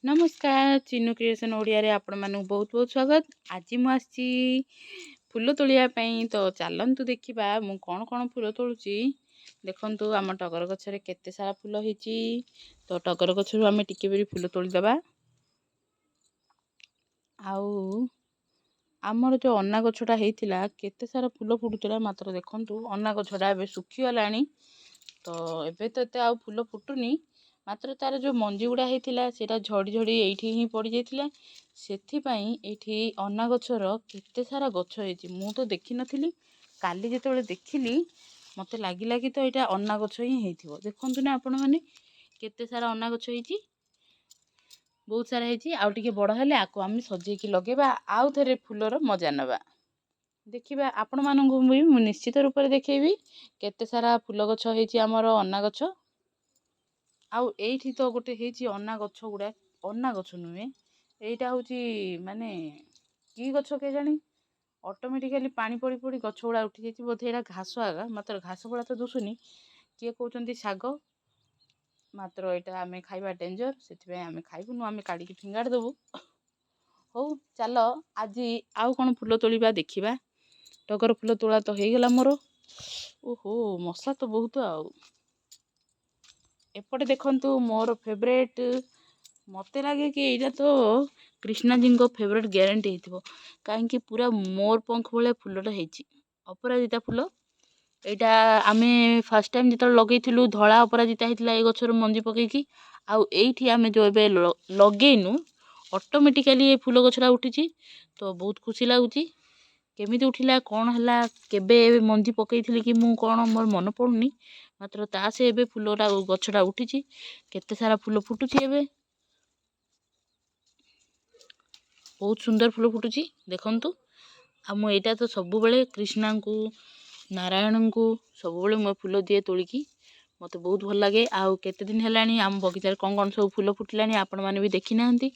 नमस्कार चिन्नु क्रिएशन ओडिया रे आपण मानक बहुत बहुत स्वागत। आज मु आसी फूल तोलिया पई तो चलंतु देखिबा मु कोन कोन फूल तोलुची। देखंतु आम टगर गछरे केते सारा फूल हिची। तो टगर गछरु आमे टिके बेरी फूल तोली दबा। आउ आमर जो अन्ना गछटा हेतिला केते सारा फूल फुटुतला मात्र देखंतु अन्ना गछटा एबे सुखी गलानी। तो एबे तो एते आउ फूल फुटुनी मात्र तार जो मंजी गुड़ा होता सेटा झड़ी झड़ी एठी ही पड़ जाइथिला। सेथि पई एठी अन्ना गछर केते सारा गछ हेची मु तो देखि नथिली। काली जेतोले देखिली मते लागिला कि तो एटा अन्ना गछ ही हेथिबो। देखंतु ना आपण माने केते सारा अन्ना गछ हेची बहुत सारा हेची। आउ टिके बड़ हेले आको आमे सजे कि लगेबा आउ थरे फूलर मजा नबा। देखिबा आपण मानंगु मु निश्चित रूप रे देखेबी केते सारा फूल गछ हेची हमर अन्ना गछ। आउ एठी तो गोटे हेची अन्ना गछ गुडा अन्ना गछ नुहे एटा होची माने की गछ के जानी ऑटोमेटिकली पानी पड़ी पड़ी गछ गुडा उठी जाइछि। बोधे एटा घास आगा मात्र घास गुडा तो दुसुनी किए कहउचंती साग मात्र एटा आमे खाइबा डेंजर सेति आमे खाइबुनु आमे काडी के फिंगाड़ देबु। हो चलो आज आउ कोन फूल तोलिबा देखिबा। टगर फूल तोला तो हे गेला मोर। ओहो मसला तो बहुत आउ एपटे देखंतु मोर फेवरेट मते लागे कि एटा तो कृष्णा जी को फेवरेट ग्यारंटी हेतिबो। काहे कि पूरा मोर पंख भले फूलटा हेची अपराजिता फूल। एटा आमे फर्स्ट टाइम जत लगेइथिलु धळा अपराजिता हेतिला ए गछर मंजी पकेकी। आउ एठी आमे जो एबे लगेइनु ऑटोमेटिकली ए फूल गछरा उठिची। तो बहुत खुशी लागुची केमिति उठिला कोन हला केबे मंजी पकेइथिली कि मु कोन मोर मन पडुनी मात्र ता से एबे फूलटा गछटा उठिची केते सारा फूल फुटुची। एबे बहुत सुंदर फूल फुटुची देखंतु। आ मु एटा तो सब बेले कृष्णा को नारायण को सब बेले मो फूल दिए तोलिकी मते बहुत भल लागे। आउ केते दिन हेलानी आम बगीचार कोन सब फूल फुटिलानी आपण माने भी देखि नाहंती।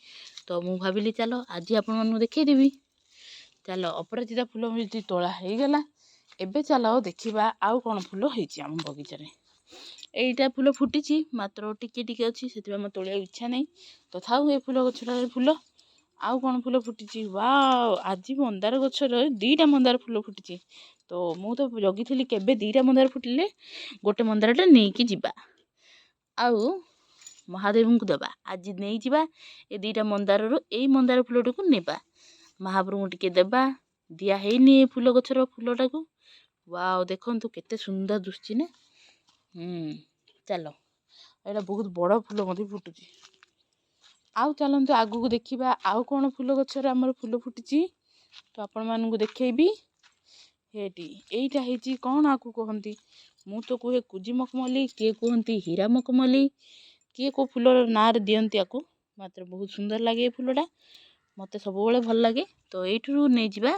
तो मु भाबिली चलो आज आपण मानू देखै देबी। चलो अपराजिता फूल मिति तोला हे गेला। एबे चलो देखिबा आउ कोन फूल हेची आम बगीचार। एइटा फूल फुटिची मात्र टिके टिके अछि सेतिबा म तोलिया इच्छा नै। तो थाउ ए फूल गछरा फूल आउ कोन फूल फुटिची। वाओ आज मंदार गछर दीटा मंदार फूल फुटिची। तो मु तो जगिथिली केबे दीटा मंदार फुटिले गोटे मंदारटा नै कि जिबा आउ महादेव को देबा। आज नै जिबा ए दीटा मंदार रो एई मंदार फूलटा को नेबा महाप्रभु को टिके देबा। दिया हेइनी ए फूल गछर फूलटा को। वाओ देखंतु केते सुंदर दुसची ना। चलो एटा बहुत बड़ फूल मधे फुटुची। आउ चलंतु आगु को देखिबा आउ कोन फूल गछर हमर फूल फुटिची। तो आपण मानन को देखेबी हेटी एइटा हेची कोन आकु कहंती मु तो कोहे कुजी मखमली के कहंती हीरा मखमली के को फूलर नार दियंती आकु मात्र बहुत सुंदर लागे ए फूलटा मते सब बेले भल लागे। तो एठुरु नै जिबा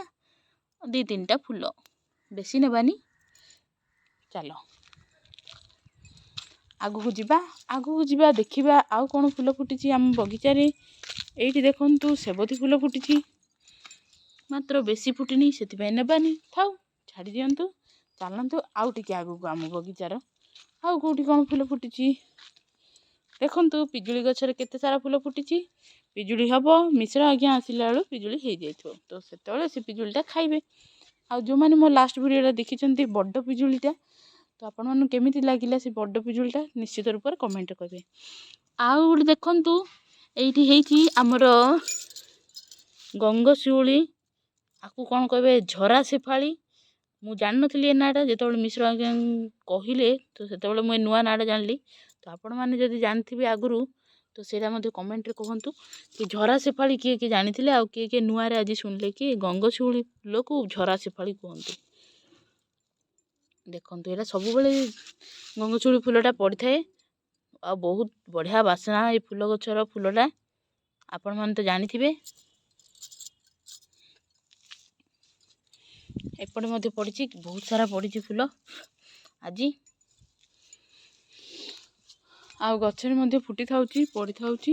दी तीनटा फूल बेसी नेबानी। चलो आगु को जिबा देखिबा आउ कोन फूल फुटिची आम बगीचा रे। एइठी देखंतु सेबती फूल फुटिची मात्र बेसी फुटिनी सेति पय नेबानी थाउ छाडी दियंतु। चलंतु आउ टिके आगु को आम बगीचार आउ कोठी कोन फूल फुटिची। देखंतु पिजुली गछरे केते सारा फूल फुटिची। पिजुली हबो मिश्र आज्ञा आसिला बेलु पिजुली हे जाइथो तो सेतेबेले से पिजुलीटा खाइबे। आ जो माने मो लास्ट वीडियोटा देखिचंती बड्ड पिजुलीटा तो आपण मानु केमिति लागिला से बड्ड पिजुलीटा निश्चित रूप रे कमेंट करबे। आउ गुड देखंतु एइठी हेची हमर गंगशिउली आकु कोन कहबे झरा शेफाली। मु जान नथली ए नाटा जेतबेले मिश्र आज्ञा कहिले तो सेतबेले मु नुवा नाटा जानली। तो आपण माने जदि जानथिबे आगुरु तो सेटा मध्ये कमेंट रे कहंतु कि झरा शेफाली के जानिथिले आ के नुवा रे आज सुनले कि गंगशिउली फूल को झरा शेफाली कहंतु। देखंतु एटा सब बेले गंगशिउली फूलटा पड़ी थाए आ बहुत बढ़िया बासना ए फूल गछर फूलटा आपण माने तो जानिथिबे। एपटे मध्ये पड़ीची बहुत सारा पड़ीची फूल आज आ गछरे मध्ये फुटी थाउची पड़ी थाउची।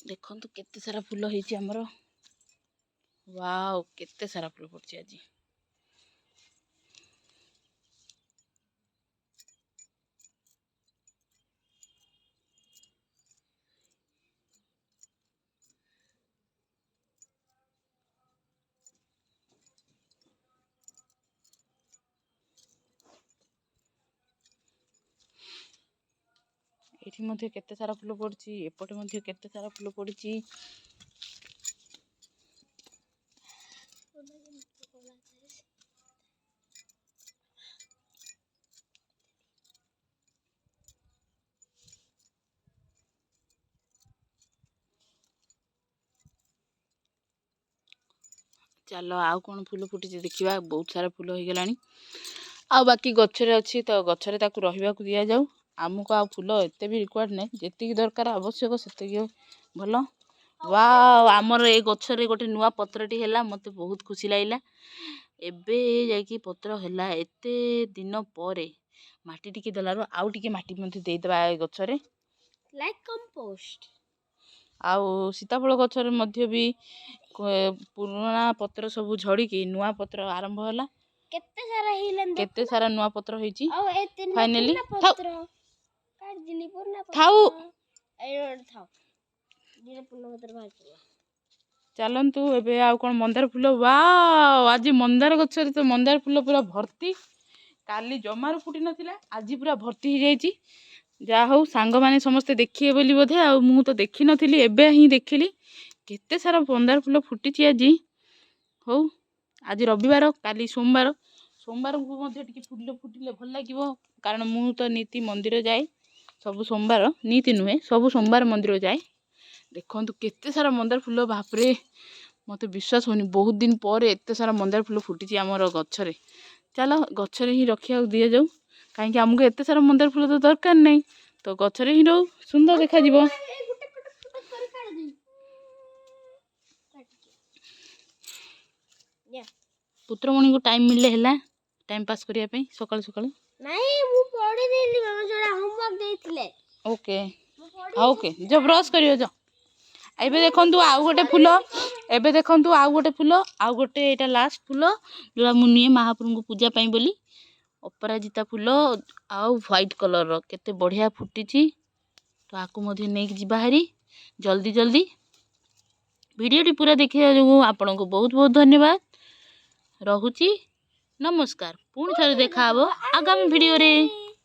देखंतु केते सारा फूल हेची हमर। वाओ केते सारा फूल पड़ची आज। ଏଇଠି ମଧ୍ୟ କେତେ ସାରା ଫୁଲ ପଡ଼ିଛି, ଏପଟେ ମଧ୍ୟ କେତେ ସାରା ଫୁଲ ପଡ଼ିଛି। ଚାଲ ଆଉ କ'ଣ ଫୁଲ ଫୁଟିଛି ଦେଖିବା। ବହୁତ ସାରା ଫୁଲ ହେଇଗଲାଣି, ଆଉ ବାକି ଗଛରେ ଅଛି ତ ଗଛରେ ତାକୁ ରହିବାକୁ ଦିଆଯାଉ। ଆମକୁ ଆଉ ଫୁଲ ଏତେ ବି ରିକ୍ୱାର୍ଡ ନାହିଁ, ଯେତିକି ଦରକାର ଆବଶ୍ୟକ ସେତିକି ଭଲ। ୱାଓ, ଆମର ଏ ଗଛରେ ଗୋଟେ ନୂଆ ପତ୍ରଟି ହେଲା, ମୋତେ ବହୁତ ଖୁସି ଲାଗିଲା। ଏବେ ଯାଇକି ପତ୍ର ହେଲା, ଏତେ ଦିନ ପରେ ମାଟି ଟିକେ ଦେଲାରୁ ଆଉ ଟିକେ ମାଟି ମଧ୍ୟ ଦେଇଦେବା ଏ ଗଛରେ, ଲାଇକ୍ କମ୍ପୋଷ୍ଟ। ଆଉ ସୀତାଫଳ ଗଛରେ ମଧ୍ୟ ବି ପୁରୁଣା ପତ୍ର ସବୁ ଝଡ଼ିକି ନୂଆ ପତ୍ର ଆରମ୍ଭ ହେଲା। କେତେ ସାରା ହେଇଲାନି, କେତେ ସାରା ନୂଆ ପତ୍ର ହେଇଛି। ଆଉ ଏ ତିନିଟା ଫାଇନାଲି ପତ୍ର କାଟିଦେଲି, ପୁରୁଣା ପତ୍ର ଥାଉ। ଏଇଟା ଥାଉ, ଦିଟା ପୁରୁଣା ପତ୍ର ବାହାରିଥିଲା। ଚାଲନ୍ତୁ ଏବେ ଆଉ କ'ଣ ମନ୍ଦାର ଫୁଲ। ୱାଓ, ଆଜି ମନ୍ଦାର ଗଛରେ ତ ମନ୍ଦାର ଫୁଲ ପୁରା ଭର୍ତ୍ତି। କାଲି ଜମାରୁ ଫୁଟି ନଥିଲା, ଆଜି ପୁରା ଭର୍ତ୍ତି ହେଇଯାଇଛି। ଯାହା ହଉ ସାଙ୍ଗମାନେ ସମସ୍ତେ ଦେଖିବେ ବୋଲି ବୋଧେ, ଆଉ ମୁଁ ତ ଦେଖିନଥିଲି, ଏବେ ହିଁ ଦେଖିଲି କେତେ ସାରା ମନ୍ଦାର ଫୁଲ ଫୁଟିଛି ଆଜି। ହଉ, ଆଜି ରବିବାର, କାଲି ସୋମବାର। ସୋମବାରକୁ ମଧ୍ୟ ଟିକେ ଫୁଲ ଫୁଟିଲେ ଭଲ ଲାଗିବ, କାରଣ ମୁଁ ତ ନୀତି ମନ୍ଦିର ଯାଏ ସବୁ ସୋମବାର। ନୀତି ନୁହେଁ, ସବୁ ସୋମବାର ମନ୍ଦିର ଯାଏ। ଦେଖନ୍ତୁ କେତେ ସାରା ମନ୍ଦାର ଫୁଲ, ବାପରେ ମୋତେ ବିଶ୍ୱାସ ହଉନି, ବହୁତ ଦିନ ପରେ ଏତେ ସାରା ମନ୍ଦାର ଫୁଲ ଫୁଟିଛି ଆମର ଗଛରେ। ଚାଲ ଗଛରେ ହିଁ ରଖିବାକୁ ଦିଆଯାଉ, କାହିଁକି ଆମକୁ ଏତେ ସାରା ମନ୍ଦାର ଫୁଲ ତ ଦରକାର ନାହିଁ, ତ ଗଛରେ ହିଁ ରହୁ, ସୁନ୍ଦର ଦେଖାଯିବ। ପୁତ୍ରମଣିଙ୍କୁ ଟାଇମ୍ ମିଳିଲେ ହେଲା, ଟାଇମ୍ ପାସ୍ କରିବା ପାଇଁ ସକାଳୁ ସକାଳୁ। ନାଇଁ, ମୁଁ ପଢିଦେଲି, ମାମା ଯୋଉଟା ହୋମୱାର୍କ ଦେଇଥିଲେ। ଓକେ, ଓକେ, ଯ ବ୍ରସ୍ କରିବ ଯ। ଏବେ ଦେଖନ୍ତୁ ଆଉ ଗୋଟେ ଫୁଲ, ଏବେ ଦେଖନ୍ତୁ ଆଉ ଗୋଟେ ଫୁଲ, ଆଉ ଗୋଟେ ଏଇଟା ଲାଷ୍ଟ ଫୁଲ ଯୋଉଟା ମୁଁ ନିଏ ମହାପ୍ରଭୁଙ୍କୁ ପୂଜା ପାଇଁ ବୋଲି। ଅପରାଜିତା ଫୁଲ ଆଉ ହ୍ୱାଇଟ୍ କଲର୍ର କେତେ ବଢ଼ିଆ ଫୁଟିଛି, ତ ଆକୁ ମଧ୍ୟ ନେଇକି ଯିବା ହାରି ଜଲ୍ଦି ଜଲ୍ଦି। ଭିଡ଼ିଓଟି ପୁରା ଦେଖିବା ଯୋଗୁଁ ଆପଣଙ୍କୁ ବହୁତ ବହୁତ ଧନ୍ୟବାଦ। ରହୁଛି, ନମସ୍କାର। ପୁଣି ଥରେ ଦେଖାହବ ଆଗାମୀ ଭିଡ଼ିଓରେ।